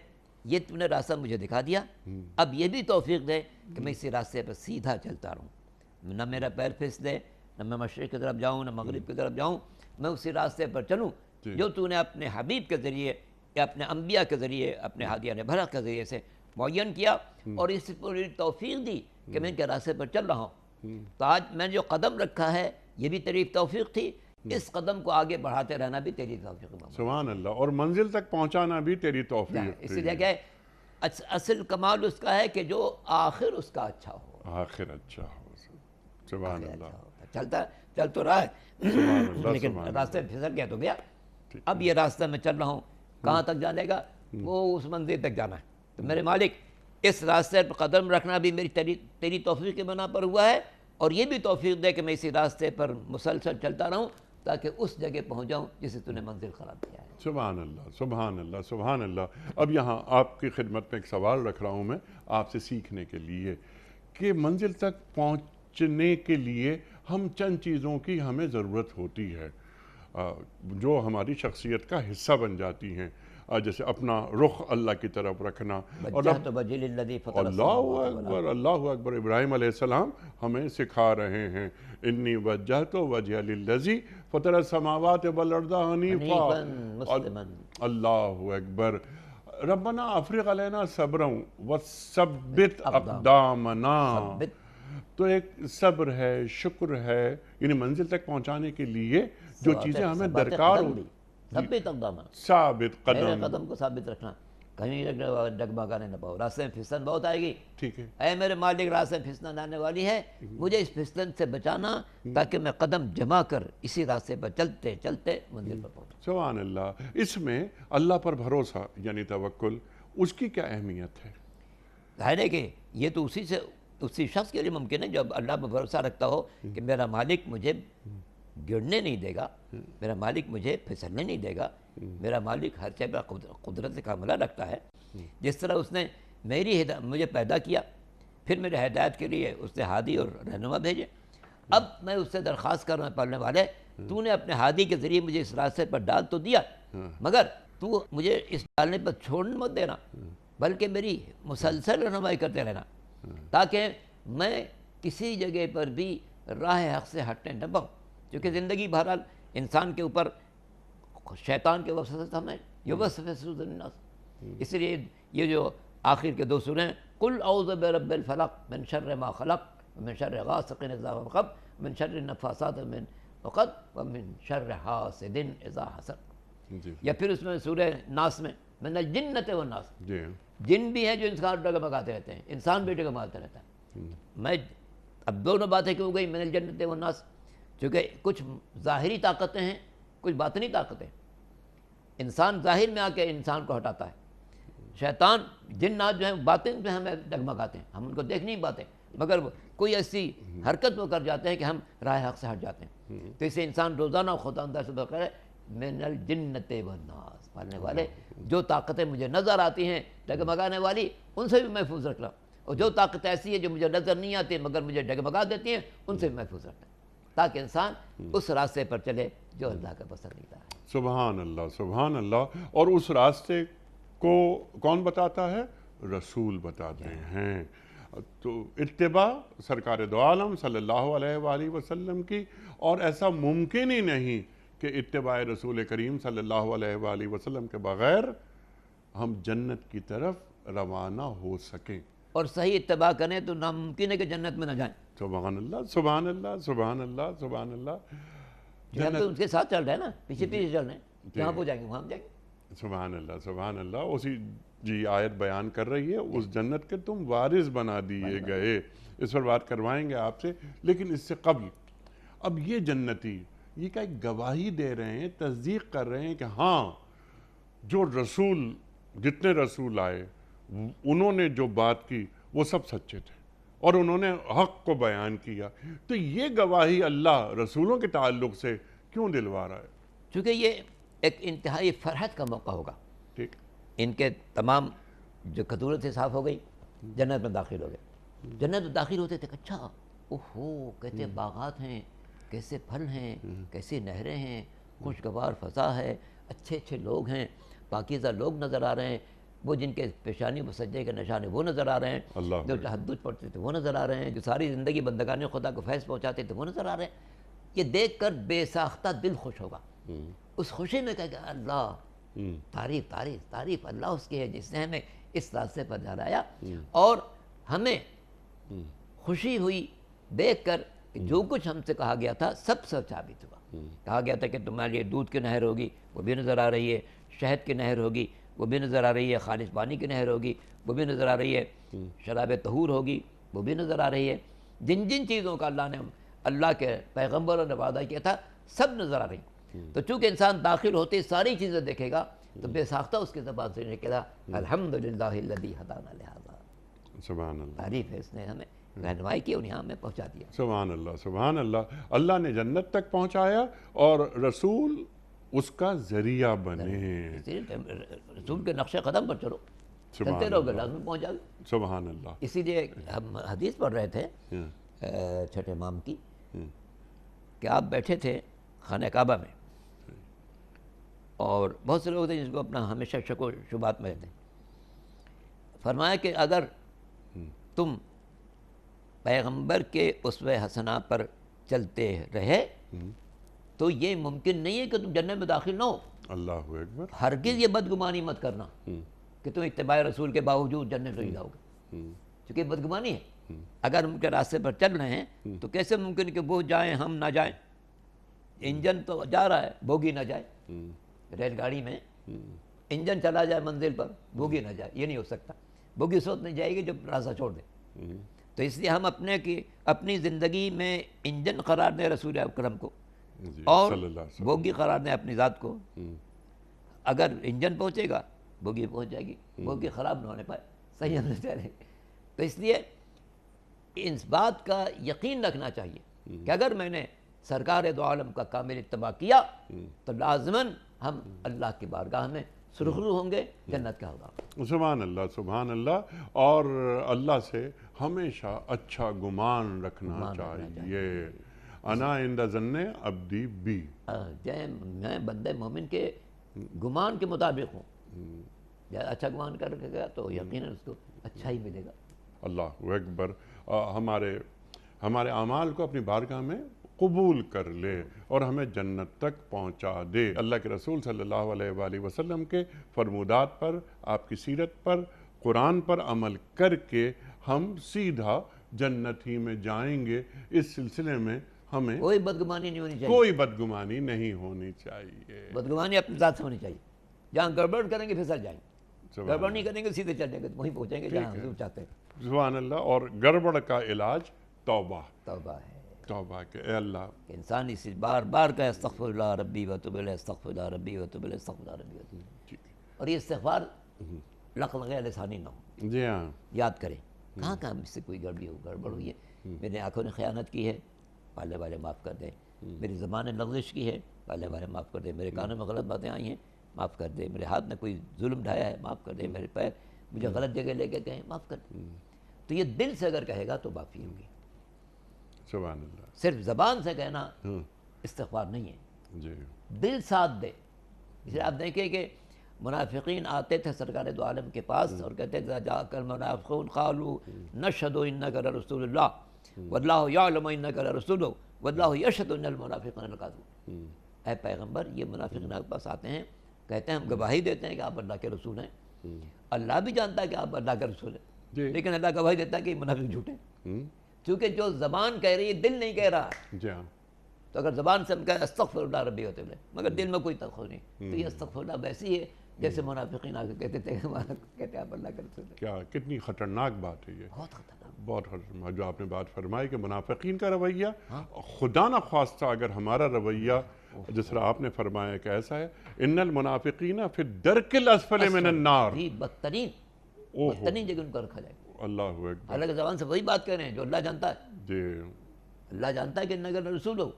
یہ تم نے راستہ مجھے دکھا دیا، اب یہ بھی توفیق دے کہ میں اسی راستے پر سیدھا چلتا رہوں، نہ میرا پیر پھسلے، نہ میں مشرق کی طرف جاؤں نہ مغرب کی طرف جاؤں، میں اسی راستے پر چلوں جو تو نے اپنے حبیب کے ذریعے یا اپنے انبیاء کے ذریعے، اپنے ہادیہ نے برحق کے ذریعے سے معین کیا، اور اس پوری توفیق دی کہ میں ان کے راستے پر چل رہا ہوں. تو آج میں جو قدم رکھا ہے یہ بھی تیری توفیق تھی، اس قدم کو آگے بڑھاتے رہنا بھی تیری توفیق. سبحان اللہ. اور منزل تک پہنچانا بھی تیری توفیق. اسی لیے کہ اصل کمال اس کا ہے کہ جو آخر اس کا اچھا ہو. آخر اچھا ہو. سبحان اللہ. چل تو رہا ہے لیکن راستے میں پھسل گیا تو گیا. اب یہ راستہ میں چل رہا ہوں، کہاں تک جانے گا؟ وہ اس منزل تک جانا ہے. تو میرے مالک اس راستے پر قدم رکھنا بھی میری تیری توفیق کی بنا پر ہوا ہے، اور یہ بھی توفیق دے کہ میں اسی راستے پر مسلسل چلتا رہوں تاکہ اس جگہ پہنچ جاؤں جسے تو نے منزل قرار دیا ہے. سبحان اللہ، سبحان اللہ، سبحان اللہ. اب یہاں آپ کی خدمت میں ایک سوال رکھ رہا ہوں میں آپ سے سیکھنے کے لیے کہ منزل تک پہنچنے کے لیے ہم چند چیزوں کی ہمیں ضرورت ہوتی ہے جو ہماری شخصیت کا حصہ بن جاتی ہیں، جیسے اپنا رخ اللہ کی طرف رکھنا. اور اللہ اکبر، اللہ اکبر. ابراہیم علیہ السلام ہمیں سکھا رہے ہیں انی وجہت وجہ للذی فطر السماوات والارض حنیفا. اللہ اکبر. ربنا افرغ علینا صبرا وثبت اقدامنا. تو ایک صبر ہے، شکر ہے، یعنی منزل تک پہنچانے کے لیے جو چیزیں ہمیں درکار ہوتی. ثبت اقدامنا، ثابت میرے قدم کو ثابت رکھنا، کہیں ڈگمگانے نہ پاؤ. راستے میں پھسلن بہت آئے گی، ٹھیک ہے. اے میرے مالک راستے میں پھسلن آنے والی ہے، مجھے اس پھسلن سے بچانا تاکہ میں قدم جما کر اسی راستے پر چلتے چلتے منزل پر پہنچوں. سبحان اللہ. اس میں اللہ پر بھروسہ یعنی توکل، اس کی کیا اہمیت ہے؟ ظاہر ہے کہ یہ تو اسی شخص کے لیے ممکن ہے جو اللہ پر بھروسہ رکھتا ہو کہ میرا مالک مجھے گرنے نہیں دے گا، میرا مالک مجھے پھسلنے نہیں دے گا، میرا مالک ہر چیز پر قدرت کا عملہ رکھتا ہے. جس طرح اس نے مجھے پیدا کیا، پھر میرے ہدایت کے لیے اس نے ہادی اور رہنما بھیجے. اب میں اس سے درخواست کر رہا ہوں پڑھنے والے، تو نے اپنے ہادی کے ذریعے مجھے اس راستے پر ڈال تو دیا، مگر تو مجھے اس ڈالنے پر چھوڑنے مت دینا، بلکہ میری مسلسل رہنمائی کرتے رہنا تاکہ میں کسی جگہ پر بھی راہ حق سے ہٹنے نہ پاؤ، کیونکہ زندگی بہرحال انسان کے اوپر شیطان کے وسوسے ہمیں یوسوس فی صدور الناس، اس لیے یہ جو آخر کے دو سورے ہیں، قل اعوذ برب الفلق من شر ما خلق ومن شر غاسق اذا وقب ومن شر النفاثات من عقد ومن شر حاسد اذا حسد، جی یا پھر اس میں سورہ ناس میں من الجنۃ والناس، جی جن بھی ہیں جو انسان ڈگمگاتے رہتے ہیں، انسان بھی ڈگمگاتا رہتا ہے۔ میں اب دونوں باتیں کیوں گئی من الجنۃ والناس؟ چونکہ کچھ ظاہری طاقتیں ہیں، کچھ باطنی طاقتیں۔ انسان ظاہر میں آ کے انسان کو ہٹاتا ہے، شیطان جنات جو ہیں باطن میں ہمیں ڈگمگاتے ہیں، ہم ان کو دیکھ نہیں پاتے، مگر کوئی ایسی حرکت وہ کر جاتے ہیں کہ ہم راہ حق سے ہٹ جاتے ہیں۔ تو اسے انسان روزانہ خدا اندر سے بقرے من الجنۃ والناس، پالنے والے جو طاقتیں مجھے نظر آتی ہیں ڈگمگانے والی، ان سے بھی محفوظ رکھنا، اور جو طاقت ایسی ہے جو مجھے نظر نہیں آتی مگر مجھے ڈگمگا دیتی ہیں، ان سے بھی محفوظ رکھنا، تاکہ انسان اس راستے پر چلے جو اللہ کا پسندیدہ ہے۔ سبحان اللہ سبحان اللہ۔ اور اس راستے کو کون بتاتا ہے؟ رسول بتاتے ہیں۔ تو اتباع سرکار دو عالم صلی اللہ علیہ وآلہ وسلم کی، اور ایسا ممکن ہی نہیں کہ اتباع رسول کریم صلی اللہ علیہ وآلہ وسلم کے بغیر ہم جنت کی طرف روانہ ہو سکیں۔ اور صحیح اتباع کریں تو ناممکن ہے کہ جنت میں نہ جائیں، سبحان اللہ سبحان اللہ سبحان اللہ سبحان اللہ۔ جو ہم تو ان کے ساتھ چل رہے ہیں نا، پیچھے پیچھے چل رہے ہیں، جہاں پہ جائیں گے وہاں ہم جائیں گے۔ سبحان اللہ سبحان اللہ۔ اسی جی آیت بیان کر رہی ہے، اس جنت کے تم وارث بنا دیے گئے۔ اس پر بات کروائیں گے آپ سے، لیکن اس سے قبل اب یہ جنتی یہ کیا ایک گواہی دے رہے ہیں، تصدیق کر رہے ہیں کہ ہاں جو رسول، جتنے رسول آئے انہوں نے جو بات کی وہ سب سچے تھے، اور انہوں نے حق کو بیان کیا۔ تو یہ گواہی اللہ رسولوں کے تعلق سے کیوں دلوا رہا ہے؟ چونکہ یہ ایک انتہائی فرحت کا موقع ہوگا، ٹھیک، ان کے تمام جو قدورت سے صاف ہو گئی، جنت میں داخل ہو گئے۔ جنت میں داخل ہوتے تھے، اچھا اوہو کیسے باغات ہیں، کیسے پھل ہیں، کیسی نہریں ہیں، خوشگوار فضا ہے، اچھے اچھے لوگ ہیں، پاکیزہ لوگ نظر آ رہے ہیں، وہ جن کے پیشانی و سجدے کے نشانے وہ نظر آ رہے ہیں، اللہ جو تہجد پڑھتے تھے وہ نظر آ رہے ہیں، جو ساری زندگی بندگان خدا کو فیض پہنچاتے تھے وہ نظر آ رہے ہیں۔ یہ دیکھ کر بے ساختہ دل خوش ہوگا، اس خوشی میں کہے گا اللہ تعریف تعریف تعریف اللہ اس کی ہے جس نے ہمیں اس راستے پر جلایا، اور ہمیں خوشی ہوئی دیکھ کر کہ جو کچھ ہم سے کہا گیا تھا سب ثابت ہوا۔ کہا گیا تھا کہ تمہارے لیے دودھ کی نہر ہوگی، وہ بھی نظر آ رہی ہے، شہد کی نہر ہوگی وہ بھی نظر آ رہی ہے، خالص پانی کی نہر ہوگی وہ بھی نظر آ رہی ہے، شراب طہور ہوگی وہ بھی نظر آ رہی ہے، جن جن چیزوں کا اللہ نے اللہ کے پیغمبروں نے وعدہ کیا تھا سب نظر آ رہی ہیں۔ تو چونکہ انسان داخل ہوتے ساری چیزیں دیکھے گا تو بے ساختہ اس کی زبان سے نکلا الحمدللہ الذی ہدانا لہذا، سبحان اللہ تعریف ہے اس نے ہمیں رہنمائی کی اور یہاں ہمیں پہنچا دیا۔ سبحان اللہ سبحان اللہ۔ اللہ نے جنت تک پہنچایا اور رسول اس کا ذریعہ بنے۔ رسول کے نقش قدم پر چلو، چلتے رہو گے لازم پہنچ جاؤ گے۔ سبحان اللہ۔ اسی لیے ہم حدیث پڑھ رہے تھے چھٹے امام کی، کہ آپ بیٹھے تھے خانہ کعبہ میں، اور بہت سے لوگ تھے جس کو اپنا ہمیشہ شک و شبہات میں رہتے ہیں۔ فرمایا کہ اگر تم پیغمبر کے اسوہ حسنہ پر چلتے رہے تو یہ ممکن نہیں ہے کہ تم جنت میں داخل نہ ہو۔ اللہ اکبر۔ ہرگز یہ بدگمانی مت کرنا کہ تم اتباع رسول کے باوجود جنت نہیں جاؤ گے، چونکہ یہ بدگمانی ہے۔ اگر ان کے راستے پر چل رہے ہیں تو کیسے ممکن کہ وہ جائیں ہم نہ جائیں؟ انجن تو جا رہا ہے، بوگی نہ جائے۔ ریل گاڑی میں انجن چلا جائے منزل پر، بوگی نہ جائے، یہ نہیں ہو سکتا۔ بوگی اس وقت نہیں جائے گی جب راستہ چھوڑ دے۔ تو اس لیے ہم اپنی زندگی میں انجن قرار دیں رسول اکرم کو، اور بوگی قرار دیں اپنی ذات کو۔ اگر انجن پہنچے گا بوگی پہنچ جائے گی، بوگی خراب نہ ہونے پائے، صحیح ہونے چاہیے۔ تو اس لیے اس بات کا یقین رکھنا چاہیے کہ اگر میں نے سرکار دو عالم کا کامل اتباع کیا تو لازماً ہم اللہ کی بارگاہ میں سرخرو ہوں گے، جنت کا ہوگا۔ سبحان اللہ سبحان اللہ۔ اور اللہ سے ہمیشہ اچھا گمان رکھنا چاہیے۔ انا عند ظن عبدی بی، میں بندے مومن کے گمان کے مطابق ہوں۔ اچھا گمان کر رکھے گا تو یقیناً اس کو اچھا ہی ملے گا۔ اللہ اکبر۔ ہمارے ہمارے اعمال کو اپنی بارگاہ میں قبول کر لے اور ہمیں جنت تک پہنچا دے۔ اللہ کے رسول صلی اللہ علیہ وآلہ وسلم کے فرمودات پر، آپ کی سیرت پر، قرآن پر عمل کر کے ہم سیدھا جنت ہی میں جائیں گے۔ اس سلسلے میں ہمیں کوئی بدگمانی نہیں ہونی چاہیے، کوئی بدگمانی نہیں ہونی چاہیے۔ بدگمانی اپنے ذات سے ہونی چاہیے۔ جہاں گڑبڑ کریں گے پھسل جائیں گے، سبحان گڑبڑ نہیں کریں گے سیدھے چلیں گے، وہیں پہنچیں گے جہاں حضور چاہتے ہیں۔ سبحان اللہ۔ اور گڑبڑ کا علاج توبہ، توبہ ہے توبہ کہ اے اللہ کہ انسان اس بار بار کہے استغفر اللہ ربی وتوب الیہ، استغفر اللہ ربی وتوب الیہ، استغفر اللہ ربی وتوب الیہ، اور یہ استغفار لغو لسانی نہ ہو، جی ہاں یاد کریں کہاں کہاں مجھ سے کوئی گڑبڑ ہوئی ہے، میری آنکھوں نے خیانت کی ہے، پالے والے معاف کر دیں، میری زبان نے لغزش کی ہے، پالے والے معاف کر دیں، میرے کانوں میں غلط باتیں آئی ہیں، معاف کر دیں، میرے ہاتھ میں کوئی ظلم ڈھایا ہے، معاف کر دیں، میرے پیر مجھے غلط جگہ لے کے گئے ہیں، معاف کر دیں۔ تو یہ دل سے اگر کہے گا تو معافی ہوگی، سبحان اللہ۔ صرف زبان سے کہنا استغفار نہیں ہے، جی دل ساتھ دے۔ اس لیے آپ دیکھیں کہ منافقین آتے تھے سرکار دو عالم کے پاس اور کہتے تھے جاءک المنافقون قالوا نشهد انک لرسول اللہ واللہ یعلم انک لرسولہ واللہ یشہد ان المنافقین لکاذبون۔ اے پیغمبر، یہ منافقین آپ کے پاس آتے ہیں، کہتے ہیں ہم گواہی دیتے ہیں کہ آپ اللہ کے رسول ہیں، اللہ بھی جانتا ہے کہ آپ اللہ کے رسول ہیں، لیکن اللہ گواہی دیتا ہے کہ یہ منافق جھوٹے ہیں، کیونکہ جو زبان کہہ رہی ہے دل نہیں کہہ رہا۔ جی ہاں تو اگر زبان سے ہم کہیں استغفر اللہ ربی وتوب الیہ مگر دل میں کوئی تخو نہیں، تو یہ استغفر اللہ ویسی ہے جیسے منافقین آ کے کہتے تھے کہتے آپ اللہ کے رسول ہیں۔ کیا کتنی خطرناک بات ہے یہ، بہت خطرناک۔ بہت خطرناک جو آپ نے بات فرمائی کہ منافقین کا رویہ، خدا نہ خواستہ اگر ہمارا رویہ جس طرح آپ نے فرمایا کہ ایسا ہے، ان المنافقین فی الدرک الاسفل من النار، جی بدترین جگہ ان کو رکھا جائے گا۔ اللہ اکبر۔ اللہ کی زبان سے وہی بات کہہ رہے ہیں جو اللہ جانتا ہے، جی اللہ جانتا ہے کہ انک لرسول ہو،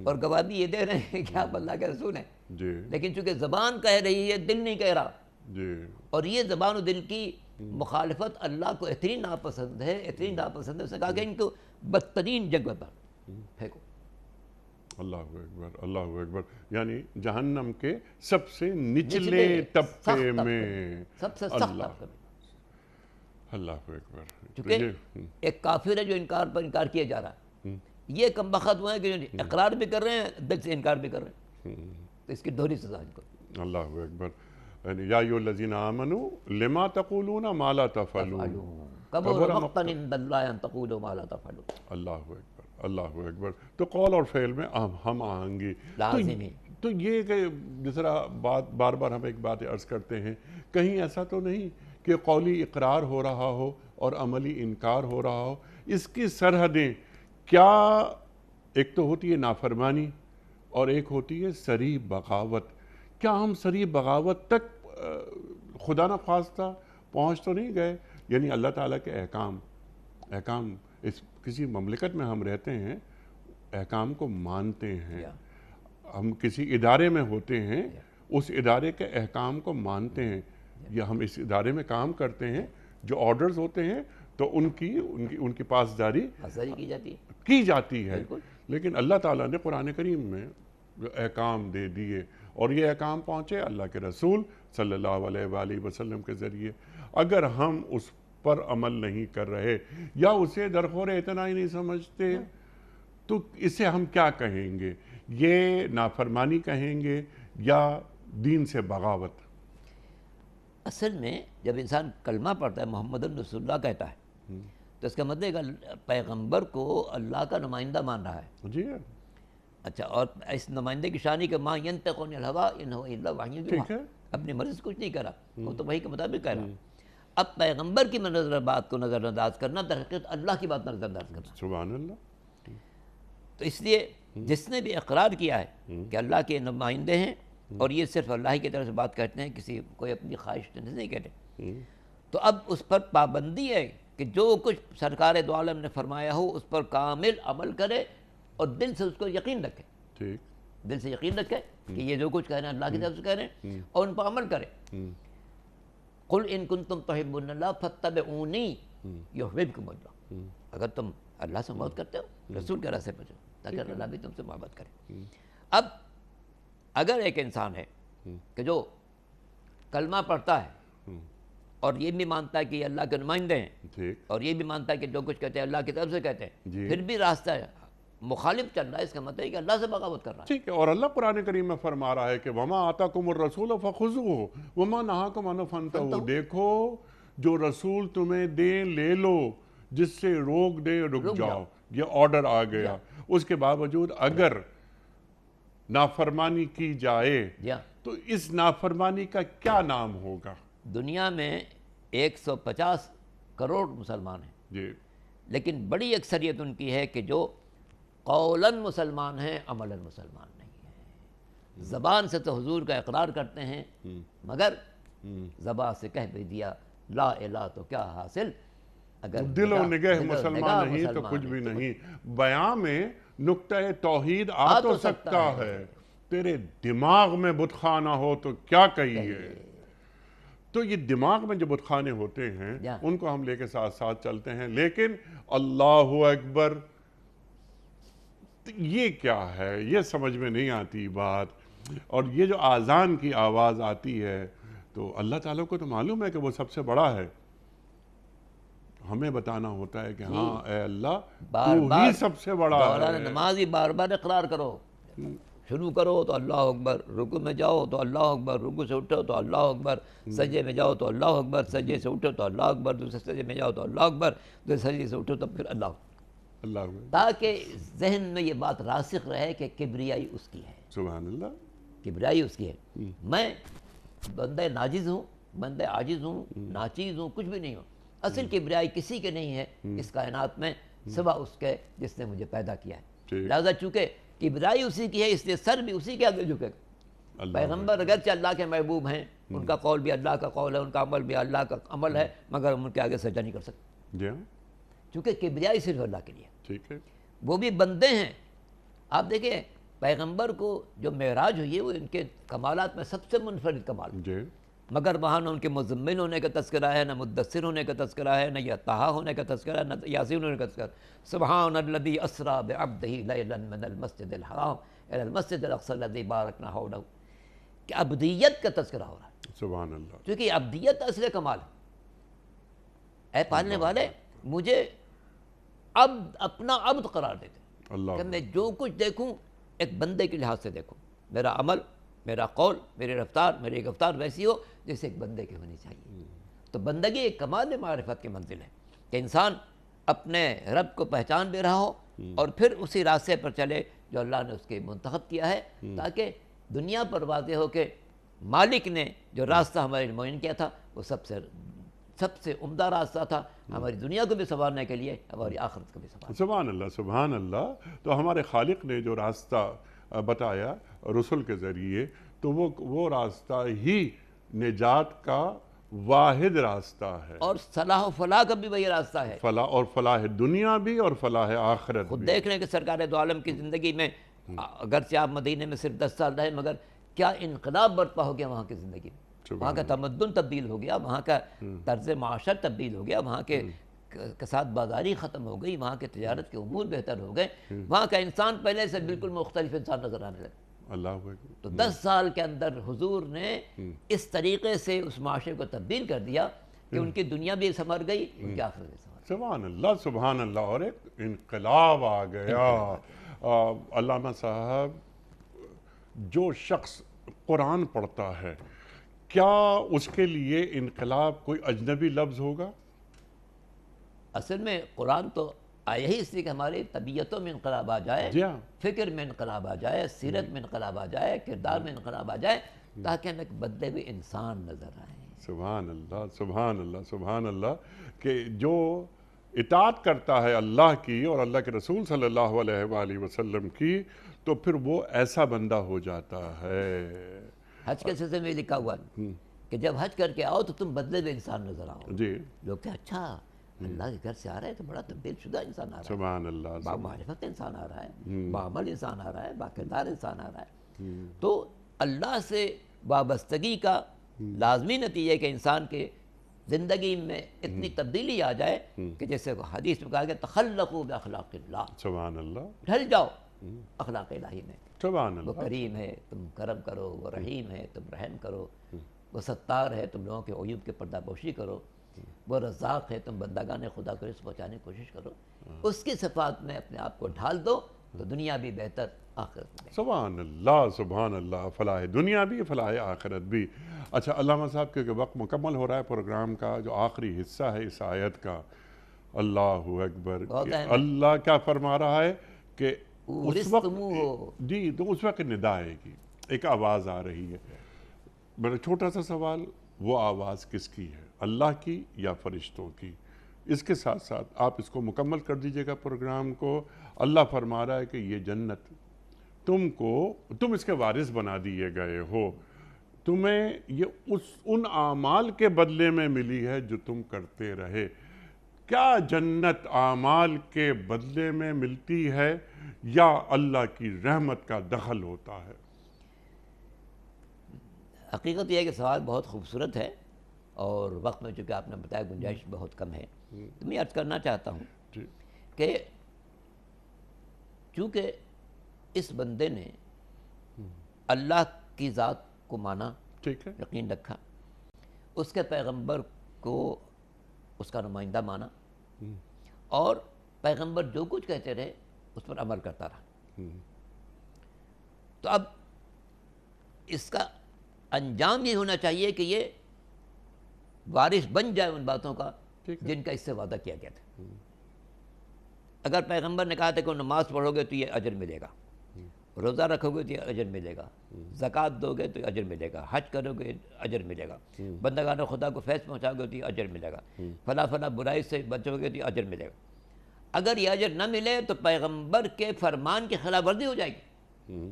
اور گواہ بھی یہ دے رہے ہیں کہ آپ اللہ کے رسول ہیں، جی لیکن چونکہ زبان کہہ رہی ہے دل نہیں کہہ رہا، جی اور یہ زبان و دل کی مخالفت اللہ کو اتنی ناپسند ہے، اتنی ناپسند ہے، اس نے کہا کہ ان کو بدترین جگہ پر پھینکو۔ اللہ اکبر، اللہ اکبر، یعنی جہنم کے سب سے نچلے طبقے میں، سب سے سخت طبقے میں، اللہ اکبر۔ چونکہ ایک کافر ہے جو انکار کیا جا رہا ہے، یہ کم بخت ہوئے ہیں کہ جو اقرار بھی کر رہے ہیں دل سے انکار بھی کر رہے ہیں، تو اس کی دوہری سزا ان کو۔ اللہ اکبر۔ یا ایھا الذین آمنوا لما تقولون ما لا تفعلون، کبر مقتا عند اللہ ان تقولوا ما لا تفعلون۔ اللہ اکبر، اللہ اکبر۔ تو قول اور فعل میں ہم آہنگی لازمی۔ تو یہ کہ جس طرح بار بار ہم ایک بات عرض کرتے ہیں، کہیں ایسا تو نہیں کہ قولی اقرار ہو رہا ہو اور عملی انکار ہو رہا ہو، اس کی سرحدیں کیا ایک تو ہوتی ہے نافرمانی اور ایک ہوتی ہے صریح بغاوت؟ کیا ہم صریح بغاوت تک خدا نہ خواستہ پہنچ تو نہیں گئے؟ یعنی اللہ تعالیٰ کے احکام اس کسی مملکت میں ہم رہتے ہیں، احکام کو مانتے ہیں، ہم کسی ادارے میں ہوتے ہیں، اس ادارے کے احکام کو مانتے ہیں، یا ہم اس ادارے میں کام کرتے ہیں، جو آرڈرز ہوتے ہیں تو ان کی پاسداری کی جاتی ہے، لیکن اللہ تعالیٰ نے قرآن کریم میں احکام دے دیے، اور یہ احکام پہنچے اللہ کے رسول صلی اللہ علیہ وآلہ وسلم کے ذریعے۔ اگر ہم اس پر عمل نہیں کر رہے یا اسے درخور اعتنائی نہیں سمجھتے تو اسے ہم کیا کہیں گے؟ یہ نافرمانی کہیں گے یا دین سے بغاوت؟ اصل میں جب انسان کلمہ پڑھتا ہے محمد رسول اللہ کہتا ہے تو اس کا مطلب پیغمبر کو اللہ کا نمائندہ مان رہا ہے۔ جی اچھا، اور اس نمائندے کی شانی کہ ما ینطق عن الہویٰ ان هو الا وحی یوحیٰ، ٹھیک ہے، اپنی مرضی سے کچھ نہیں کہہ رہا، وہ تو وحی کے مطابق کہہ رہا۔ اب پیغمبر کی بات کو نظر انداز کرنا در حقیقت اللہ کی بات نظر انداز کرنا۔ سبحان اللہ۔ تو اس لیے جس نے بھی اقرار کیا ہے کہ اللہ کے نمائندے ہیں اور یہ صرف اللہ کی طرف سے بات کرتے ہیں، کوئی اپنی خواہش نہیں کہتے، تو اب اس پر پابندی ہے کہ جو کچھ سرکار دو عالم نے فرمایا ہو اس پر کامل عمل کرے اور دل سے اس کو یقین رکھے، ٹھیک، دل سے یقین رکھے کہ یہ جو کچھ کہہ رہے ہیں اللہ کی طرف سے کہہ رہے ہیں، اور ان پر عمل کرے۔ قل ان کنتم تحبون اللہ فاتبعونی یحببکم اللہ، اگر تم اللہ سے محبت کرتے ہو رسول کے راستے پہ چلو تاکہ اللہ بھی تم سے محبت کرے۔ اب اگر ایک انسان ہے کہ جو کلمہ پڑھتا ہے اور یہ بھی مانتا ہے کہ یہ اللہ کے نمائندے ہیں، ٹھیک، اور یہ بھی مانتا ہے کہ جو کچھ کہتے ہیں اللہ کی طرف سے کہتے ہیں، جی، پھر بھی راستہ مخالف چل رہا ہے، اس کا مطلب ہے کہ اللہ سے بغاوت کر رہا ہے۔ ٹھیک ہے، اور اللہ قرآن کریم میں فرما رہا ہے کہ وما آتاکم الرسول فخذوہ وما نہاکم عنہ فانتہوا، دیکھو جو رسول تمہیں دیں لے لو، جس سے روک دے رک جاؤ، یہ آرڈر آ گیا۔ اس کے باوجود اگر نافرمانی کی جائے جی ہاں، تو اس نافرمانی کا کیا نام ہوگا؟ دنیا میں 150 کروڑ مسلمان ہیں، جی، لیکن بڑی اکثریت ان کی ہے کہ جو قولاً مسلمان ہیں، عملاً مسلمان نہیں ہیں۔ زبان سے تو حضور کا اقرار کرتے ہیں، مگر زبان سے کہہ بھی دیا لا الہ تو کیا حاصل، اگر دل و نگہ دل و مسلمان نگاہ نہیں تو کچھ بھی نہیں۔ بیان میں نکتہ توحید آ تو سکتا ہے، تیرے دماغ میں بت خانہ ہو تو کیا کہیے۔ تو یہ دماغ میں جو بت خانے ہوتے ہیں ان کو ہم لے کے ساتھ ساتھ چلتے ہیں، لیکن اللہ اکبر یہ کیا ہے، یہ سمجھ میں نہیں آتی بات۔ اور یہ جو آذان کی آواز آتی ہے تو اللہ تعالیٰ کو تو معلوم ہے کہ وہ سب سے بڑا ہے، ہمیں بتانا ہوتا ہے کہ ہاں اے اللہ تو ہی سب سے بڑا دوران ہے۔ نماز ہی بار بار اقرار کرو، شروع کرو تو اللہ اکبر، رکوع میں جاؤ تو اللہ اکبر، رکوع سے اٹھو تو اللہ اکبر، سجدے میں جاؤ تو اللہ اکبر، سجدے سے اٹھو تو اللہ اکبر، دوسرے سجدے میں جاؤ تو اللہ اکبر، دوسرے سجدے سے اٹھو تو پھر اللہ اکبر، اللہ تاکہ ذہن میں یہ بات راسخ رہے کہ کبریائی اس کی ہے، سبحان اللہ، کبریائی اس کی ہے۔ میں بندہ ناجز ہوں، بندہ عاجز ہوں، ناچیز ہوں، کچھ بھی نہیں ہوں۔ اصل کبریائی کسی کے نہیں ہے اس کائنات میں سوا اس کے جس نے مجھے پیدا کیا ہے، لہذا چونکہ کبریائی اسی کی ہے اس لیے سر بھی اسی کے آگے جھکے گا۔ پیغمبر اگرچہ اللہ کے محبوب ہیں، ان کا قول بھی اللہ کا قول ہے، ان کا عمل بھی اللہ کا عمل ہے، مگر ہم ان کے آگے سجدہ نہیں کر سکتے، جی ہاں، چونکہ کبریائی صرف اللہ کے لیے، ٹھیک ہے، وہ بھی بندے ہیں۔ آپ دیکھیں پیغمبر کو جو معراج ہوئی ہے وہ ان کے کمالات میں سب سے منفرد کمال ہے، جی، مگر وہاں نہ ان کے مزمل ہونے کا تذکرہ ہے، نہ مدثر ہونے کا تذکرہ ہے، نہ یطہا ہونے کا تذکرہ ہے، نہ یاسین ہونے کا تذکرہ۔ سبحان الذی اسریٰ بعبدہ لیلا من المسجد الحرام الی المسجد الاقصی الذی بارکنا حولہ، کہ عبدیت کا تذکرہ ہو رہا ہے، سبحان اللہ، کیونکہ یہ عبدیت اصل کمال ہے۔ اے پالنے والے مجھے عبد، اپنا عبد قرار دیتے اللہ کہ میں جو کچھ دیکھوں ایک بندے کے لحاظ سے دیکھوں، میرا عمل، میرا قول، میری رفتار، میری گفتار ویسی ہو جیسے ایک بندے کی ہونی چاہیے۔ تو بندگی ایک کمال معرفت کی منزل ہے کہ انسان اپنے رب کو پہچان بھی رہا ہو اور پھر اسی راستے پر چلے جو اللہ نے اس کے منتخب کیا ہے، تاکہ دنیا پر واضح ہو کہ مالک نے جو راستہ ہمارے لیے معین کیا تھا وہ سب سے عمدہ راستہ تھا، ہماری دنیا کو بھی سنوارنے کے لیے، ہماری آخرت کو بھی سنوارنے۔ سبحان اللہ، سبحان اللہ۔ تو ہمارے خالق نے جو راستہ بتایا رسول کے ذریعے تو وہ راستہ ہی نجات کا واحد راستہ ہے، اور صلاح و فلاح کا بھی وہی راستہ ہے۔ فلاح، اور فلاح دنیا بھی اور فلاح آخرت خود بھی۔ دیکھ رہے ہیں کہ سرکار دو عالم کی زندگی میں اگرچہ آپ مدینے میں صرف 10 سال رہے مگر کیا انقلاب برپا ہو گیا وہاں کی زندگی میں، وہاں کا تمدن تبدیل ہو گیا، وہاں کا طرز معاشرت تبدیل ہو گیا، وہاں کے کساد بازاری ختم ہو گئی، وہاں کے تجارت کے امور بہتر ہو گئے، وہاں کا انسان پہلے سے بالکل مختلف انسان نظر آنے لگا۔ اللہ تو 10 سال کے اندر حضور نے اس طریقے سے اس معاشرے کو تبدیل کر دیا کہ ان کی دنیا بھی سنور گئی، ان کی آخرت بھی سنور گئی۔ سبحان اللہ، سبحان اللہ، اور ایک انقلاب آ گیا۔ علامہ صاحب، جو شخص قرآن پڑھتا ہے کیا اس کے لیے انقلاب کوئی اجنبی لفظ ہوگا؟ اصل میں قرآن تو آیا ہی اس لیے کہ ہماری طبیعتوں میں انقلاب آ جائے، جی ہاں، فکر میں انقلاب آ جائے، سیرت میں انقلاب آ جائے، کردار میں انقلاب آ جائے، تاکہ ہم ایک بدلے ہوئے انسان نظر آئیں۔ سبحان اللہ، سبحان اللہ، سبحان اللہ، کہ جو اطاعت کرتا ہے اللہ کی اور اللہ کے رسول صلی اللہ علیہ وآلہ وسلم کی تو پھر وہ ایسا بندہ ہو جاتا ہے۔ حج کے سلسلے میں لکھا ہوا ہے کہ جب حج کر کے آؤ تو تم بدلے ہوئے انسان نظر آؤ۔ جی، لوگ کہ اچھا اللہ کے گھر سے آ رہا ہے تو بڑا تبدیل شدہ انسان آ رہا ہے، سبحان اللہ، با معرفت انسان آ رہا ہے، باعمل انسان آ رہا ہے، با کردار انسان آ رہا ہے۔ تو اللہ سے وابستگی کا لازمی نتیجہ ہے کہ انسان کے زندگی میں اتنی تبدیلی آ جائے کہ جیسے حدیث میں کہا گیا تخلقوا باخلاق اللہ، سبحان اللہ، ڈھل جاؤ اخلاق الہی میں۔ سبحان وہ اللہ، کریم ہے تم کرم کرو، وہ رحیم ہے تم رحم کرو، وہ ستار ہے، تم لوگوں کے عیوب کے پردہ پوشی کرو، وہ رزاق ہے، تم بندگان خدا کو رزق پہنچانے کی کوشش کرو، اس کی صفات میں اپنے آپ کو ڈھال دو تو دنیا بھی بہتر آخرت میں۔ سبحان اللہ سبحان اللہ، فلاح دنیا بھی فلاح آخرت بھی۔ اچھا علامہ صاحب، کیونکہ وقت مکمل ہو رہا ہے پروگرام کا، جو آخری حصہ ہے اس آیت کا، اللہ اکبر، کہ اللہ کیا فرما رہا ہے کہ اس وقت جی تو اس وقت ندا آئے گی، ایک آواز آ رہی ہے۔ میرا چھوٹا سا سوال، وہ آواز کس کی ہے، اللہ کی یا فرشتوں کی؟ اس کے ساتھ ساتھ آپ اس کو مکمل کر دیجئے گا پروگرام کو۔ اللہ فرما رہا ہے کہ یہ جنت تم اس کے وارث بنا دیے گئے ہو، تمہیں یہ ان اعمال کے بدلے میں ملی ہے جو تم کرتے رہے۔ کیا جنت اعمال کے بدلے میں ملتی ہے یا اللہ کی رحمت کا دخل ہوتا ہے؟ حقیقت یہ ہے کہ سوال بہت خوبصورت ہے، اور وقت میں چونکہ آپ نے بتایا گنجائش بہت کم ہے، تو میں عرض کرنا چاہتا ہوں کہ چونکہ اس بندے نے اللہ کی ذات کو مانا، یقین رکھا، اس کے پیغمبر کو اس کا نمائندہ مانا، اور پیغمبر جو کچھ کہتے رہے اس پر عمل کرتا رہا، تو اب اس کا انجام یہ ہونا چاہیے کہ یہ وارث بن جائے ان باتوں کا جن کا اس سے وعدہ کیا گیا تھا۔ اگر پیغمبر نے کہا تھا کہ نماز پڑھو گے تو یہ اجر ملے گا، روزہ رکھو گے تو یہ اجر ملے گا، زکوٰۃ دو گے تو یہ اجر ملے گا، حج کرو گے اجر ملے گا، بندگان خدا کو فیض پہنچاؤ گے تو یہ اجر ملے گا، فلاں فلاں برائی سے بچو گے تو یہ اجر ملے گا۔ اگر یہ اجر نہ ملے تو پیغمبر کے فرمان کی خلاف ورزی ہو جائے گی،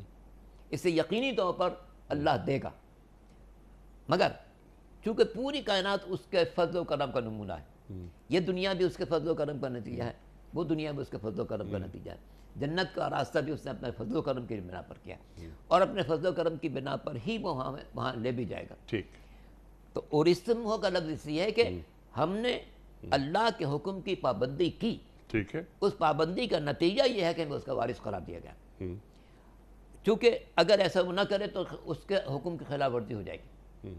اس سے یقینی طور پر اللہ دے گا، مگر چونکہ پوری کائنات اس کے فضل و کرم کا نمونہ ہے، یہ دنیا بھی اس کے فضل و کرم کا نتیجہ ہے، وہ دنیا بھی اس کے فضل و کرم کا نتیجہ ہے، جنت کا راستہ بھی اس نے اپنے فضل و کرم کی بنا پر کیا، اور اپنے فضل و کرم کی بنا پر ہی وہ وہاں لے بھی جائے گا۔ تو اورستم ہو کا لفظ اس لیے ہے کہ ہم نے اللہ کے حکم کی پابندی کی، اس پابندی کا نتیجہ یہ ہے کہ ہمیں اس کا وارث قرار دیا گیا، چونکہ اگر ایسا وہ نہ کرے تو اس کے حکم کی خلاف ورزی ہو جائے گی،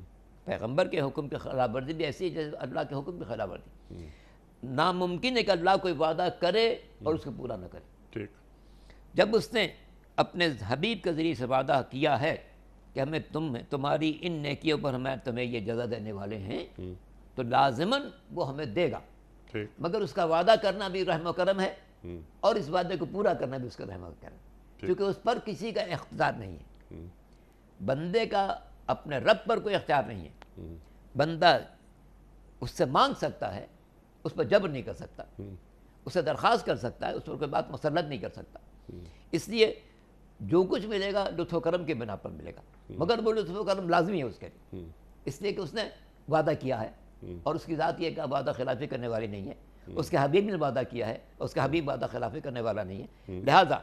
پیغمبر کے حکم کی خلاف ورزی بھی ایسی ہے جیسے اللہ کے حکم کی خلاف ورزی۔ ناممکن ہے کہ اللہ کوئی وعدہ کرے اور اس کو پورا نہ کرے۔ جب اس نے اپنے حبیب کے ذریعے سے وعدہ کیا ہے کہ ہمیں تمہاری ان نیکیوں پر ہمیں تمہیں یہ جزا دینے والے ہیں، تو لازماً وہ ہمیں دے گا، مگر اس کا وعدہ کرنا بھی رحم و کرم ہے، اور اس وعدے کو پورا کرنا بھی اس کا رحم و کرم ہے، کیونکہ اس پر کسی کا اختیار نہیں ہے، بندے کا اپنے رب پر کوئی اختیار نہیں ہے، بندہ اس سے مانگ سکتا ہے، اس پر جبر نہیں کر سکتا، اس سے درخواست کر سکتا ہے، اس پر کوئی بات مسلط نہیں کر سکتا، اس لیے جو کچھ ملے گا لطف و کرم کے بنا پر ملے گا، مگر وہ لطف و کرم لازمی ہے اس کے لیے، اس لیے کہ اس نے وعدہ کیا ہے، اور اس کی ذات یہ کہ وعدہ خلافی کرنے والی نہیں ہے، اس کے حبیب نے وعدہ کیا ہے، اس کا حبیب وعدہ خلافی کرنے والا نہیں ہے، لہذا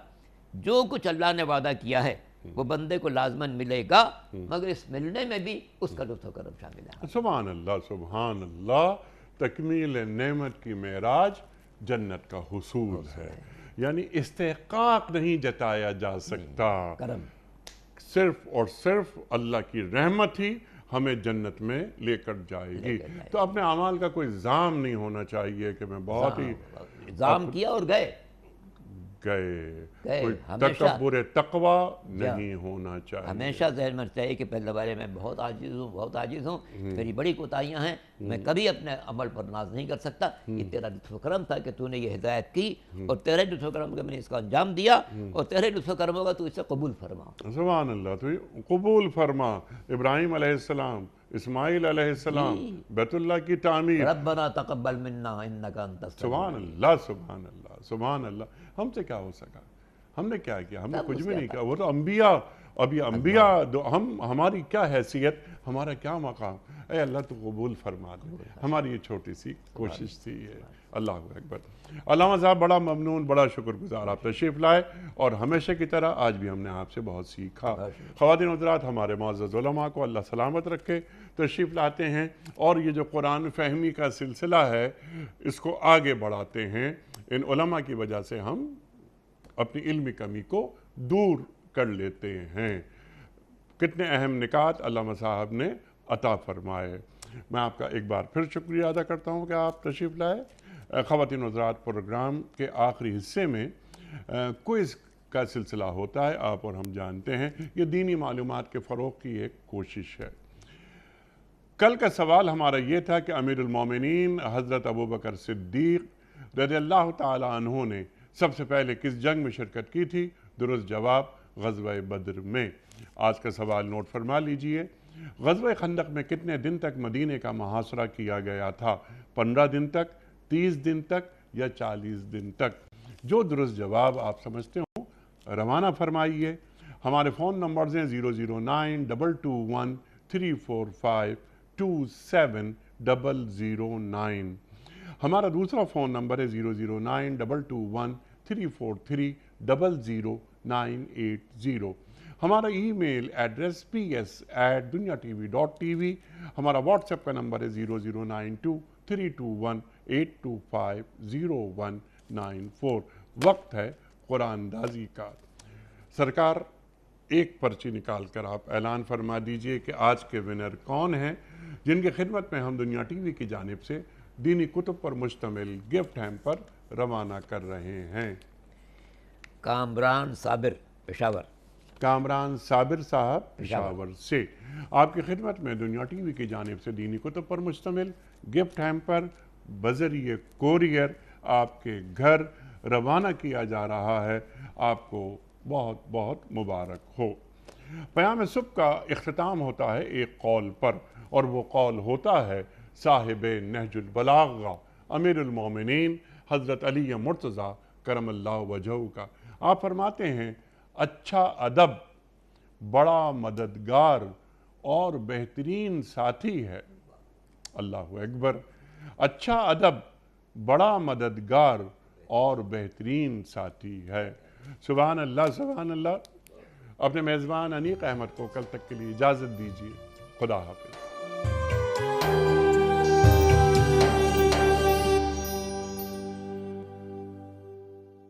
جو کچھ اللہ نے وعدہ کیا ہے وہ بندے کو لازماً ملے گا، مگر اس ملنے میں بھی اس کا لطف و کرم شامل ہے۔ سبحان اللہ سبحان اللہ، تکمیل نعمت کی معراج جنت کا حصول ہے، یعنی استحقاق نہیں جتایا جا سکتا، صرف اور صرف اللہ کی رحمت ہی ہمیں جنت میں لے کر جائے گی۔ تو اپنے اعمال کا کوئی الزام نہیں ہونا چاہیے کہ میں بہت ہی الزام کیا اور گئے، کوئی تکبر تقوی نہیں ہونا چاہیے۔ ہمیشہ ذہن میں چاہیے کہ پہلے بارے میں بہت عاجز ہوں، میری بڑی کوتاہیاں ہیں، میں کبھی اپنے عمل پر ناز نہیں کر سکتا، یہ تیرا لطف و کرم تھا کہ تو نے یہ ہدایت کی، اور تیرے لطف و کرم کا میں نے اس کا انجام دیا، اور تیرے لطف و کرم ہوگا تو اسے قبول فرما۔ سبحان اللہ، تو قبول فرما۔ ابراہیم علیہ السلام، اسماعیل علیہ السلام، بیت اللہ کی تعمیر، ربنا تقبل منا انک انت السمیع سبحان اللہ سبحان اللہ سبحان اللہ۔ ہم سے کیا ہو سکا؟ ہم نے کیا کیا؟ ہم نے کچھ بھی نہیں کیا، وہ تو انبیاء، اب یہ انبیاء ہماری کیا حیثیت، ہمارا کیا مقام؟ اے اللہ تو قبول فرما دے، ہماری یہ چھوٹی سی کوشش تھی یہ۔ اللہ اکبر۔ علامہ صاحب بڑا ممنون، بڑا شکر گزار، آپ تشریف لائے، اور ہمیشہ کی طرح آج بھی ہم نے آپ سے بہت سیکھا۔ خواتین حضرات، ہمارے معزز علماء کو اللہ سلامت رکھے، تشریف لاتے ہیں اور یہ جو قرآن فہمی کا سلسلہ ہے اس کو آگے بڑھاتے ہیں۔ ان علماء کی وجہ سے ہم اپنی علمی کمی کو دور کر لیتے ہیں۔ کتنے اہم نکات علامہ صاحب نے عطا فرمائے۔ میں آپ کا ایک بار پھر شکریہ ادا کرتا ہوں کہ آپ تشریف لائے۔ خواتین و حضرات، پروگرام کے آخری حصے میں کوئز کا سلسلہ ہوتا ہے، آپ اور ہم جانتے ہیں یہ دینی معلومات کے فروغ کی ایک کوشش ہے۔ کل کا سوال ہمارا یہ تھا کہ امیر المومنین حضرت ابوبکر صدیق رضی اللہ تعالیٰ عنہ نے سب سے پہلے کس جنگ میں شرکت کی تھی؟ درست جواب غزوہ بدر میں۔ آج کا سوال نوٹ فرما لیجئے، غزوہ خندق میں کتنے دن تک مدینے کا محاصرہ کیا گیا تھا؟ 15 دن تک، 30 دن تک یا 40 دن تک؟ جو درست جواب آپ سمجھتے ہوں روانہ فرمائیے۔ ہمارے فون نمبرز ہیں 009221345270009۔ ہمارا دوسرا فون نمبر ہے 0092234300980۔ ہمارا ای میل ایڈریس ps@duniatv.tv۔ ہمارا واٹس ایپ کا نمبر ہے 009232182500194۔ وقت ہے قرآن اندازی کا۔ سرکار، ایک پرچی نکال کر آپ اعلان فرما دیجئے کہ آج کے ونر کون ہیں جن کی خدمت میں ہم دنیا ٹی وی کی جانب سے دینی کتب پر مشتمل گفٹ ہیمپر روانہ کر رہے ہیں۔ کامران صابر، پشاور۔ کامران صابر صاحب پشاور سے آپ کی خدمت میں دنیا ٹی وی کی جانب سے دینی کتب پر مشتمل گفٹ ہیمپر بذریعہ کوریئر آپ کے گھر روانہ کیا جا رہا ہے۔ آپ کو بہت بہت مبارک ہو۔ پیام صبح کا اختتام ہوتا ہے ایک قول پر، اور وہ قول ہوتا ہے صاحب نہج البلاغہ امیر المومنین حضرت علی مرتضیٰ کرم اللہ وجہہ کا۔ آپ فرماتے ہیں، اچھا ادب بڑا مددگار اور بہترین ساتھی ہے۔ اللہ اکبر۔ اچھا ادب بڑا مددگار اور بہترین ساتھی ہے۔ سبحان اللہ، سبحان اللہ۔ اپنے میزبان انیق احمد کو کل تک کے لیے اجازت دیجیے۔ خدا حافظ۔